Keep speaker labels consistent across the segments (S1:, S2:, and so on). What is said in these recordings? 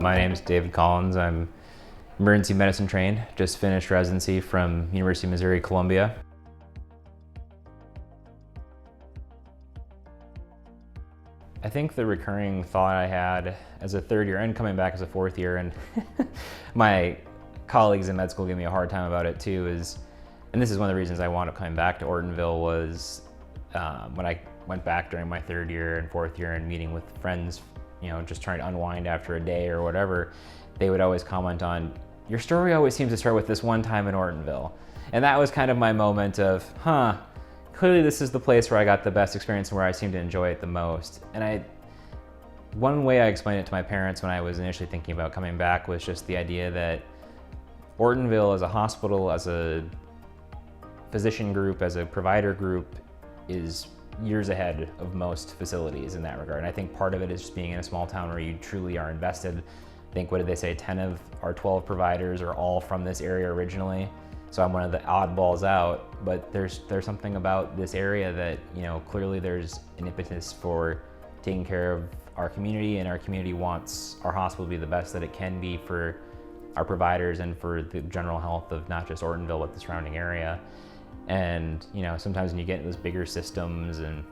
S1: My name's David Collins. I'm emergency medicine trained. Just finished residency from University of Missouri, Columbia. I think the recurring thought I had as a third year and coming back as a fourth year, and my colleagues in med school give me a hard time about it too, and this is one of the reasons I wound up coming back to Ortonville, was when I went back during my third year and fourth year and meeting with friends, just trying to unwind after a day or whatever, they would always comment on, your story always seems to start with this one time in Ortonville. And that was kind of my moment of, clearly this is the place where I got the best experience and where I seem to enjoy it the most. And one way I explained it to my parents when I was initially thinking about coming back was just the idea that Ortonville as a hospital, as a physician group, as a provider group, is years ahead of most facilities in that regard. And I think part of it is just being in a small town where you truly are invested. I think, what did they say, 10 of our 12 providers are all from this area originally. So I'm one of the oddballs out, but there's something about this area that, clearly there's an impetus for taking care of our community, and our community wants our hospital to be the best that it can be for our providers and for the general health of not just Ortonville, but the surrounding area. And, sometimes when you get into those bigger systems and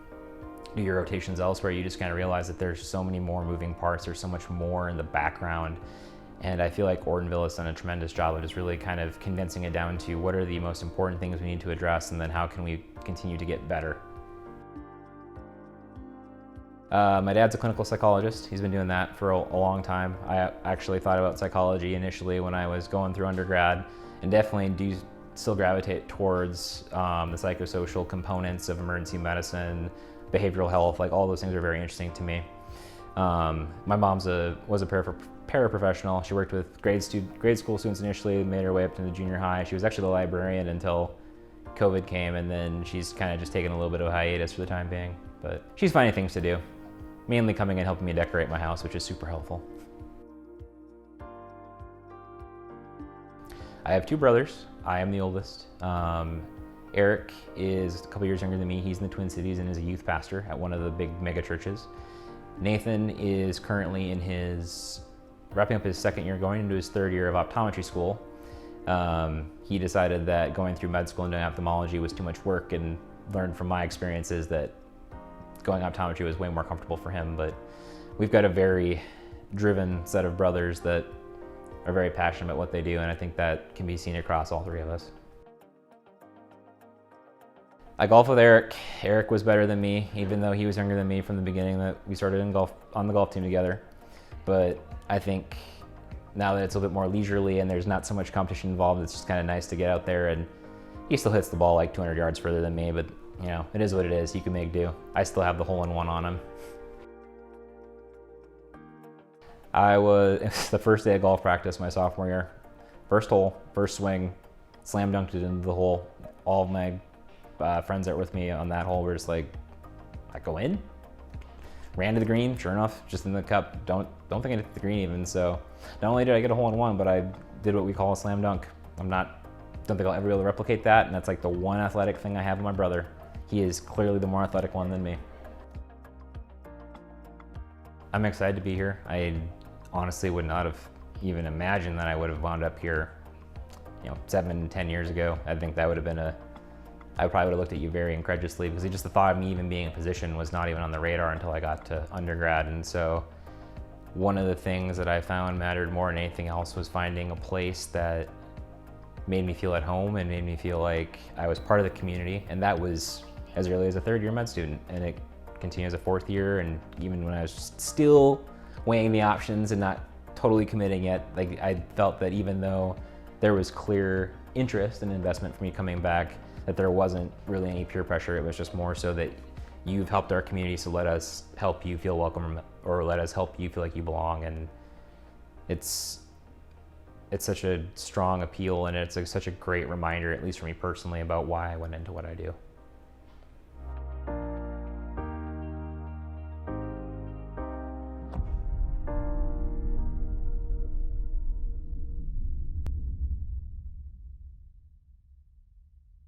S1: do your rotations elsewhere, you just kind of realize that there's so many more moving parts, there's so much more in the background. And I feel like Ortonville has done a tremendous job of just really kind of condensing it down to what are the most important things we need to address, and then how can we continue to get better. My dad's a clinical psychologist. He's been doing that for a long time. I actually thought about psychology initially when I was going through undergrad, and definitely do still gravitate towards the psychosocial components of emergency medicine, behavioral health, like all those things are very interesting to me. My mom was a paraprofessional. She worked with grade school students initially, made her way up to the junior high. She was actually the librarian until COVID came, and then she's kind of just taken a little bit of a hiatus for the time being. But she's finding things to do, mainly coming and helping me decorate my house, which is super helpful. I have two brothers. I am the oldest. Eric is a couple years younger than me. He's in the Twin Cities and is a youth pastor at one of the big mega churches. Nathan is currently wrapping up his second year, going into his third year of optometry school. He decided that going through med school and doing ophthalmology was too much work, and learned from my experiences that going optometry was way more comfortable for him. But we've got a very driven set of brothers that are very passionate about what they do, and I think that can be seen across all three of us. I golf with Eric. Eric was better than me, even though he was younger than me from the beginning that we started on the golf team together. But I think now that it's a little bit more leisurely and there's not so much competition involved, it's just kind of nice to get out there, and he still hits the ball like 200 yards further than me, but it is what it is. You can make do. I still have the hole-in-one on him. It was the first day of golf practice my sophomore year. First hole, first swing, slam dunked it into the hole. All of my friends that were with me on that hole were just like, I go in? Ran to the green, sure enough, just in the cup. Don't think I hit the green even. So not only did I get a hole-in-one, but I did what we call a slam dunk. Don't think I'll ever be able to replicate that, and that's like the one athletic thing I have with my brother. He is clearly the more athletic one than me. I'm excited to be here. I honestly would not have even imagined that I would have wound up here, 7, 10 years ago. I think that would have been I probably would have looked at you very incredulously, because just the thought of me even being in a position was not even on the radar until I got to undergrad. And so one of the things that I found mattered more than anything else was finding a place that made me feel at home and made me feel like I was part of the community. And that was as early as a third year med student, and it continued as a fourth year. And even when I was still weighing the options and not totally committing yet, like, I felt that even though there was clear interest and investment for me coming back, that there wasn't really any peer pressure. It was just more so that you've helped our community, so let us help you feel welcome, or let us help you feel like you belong. And it's such a strong appeal, and it's such a great reminder, at least for me personally, about why I went into what I do.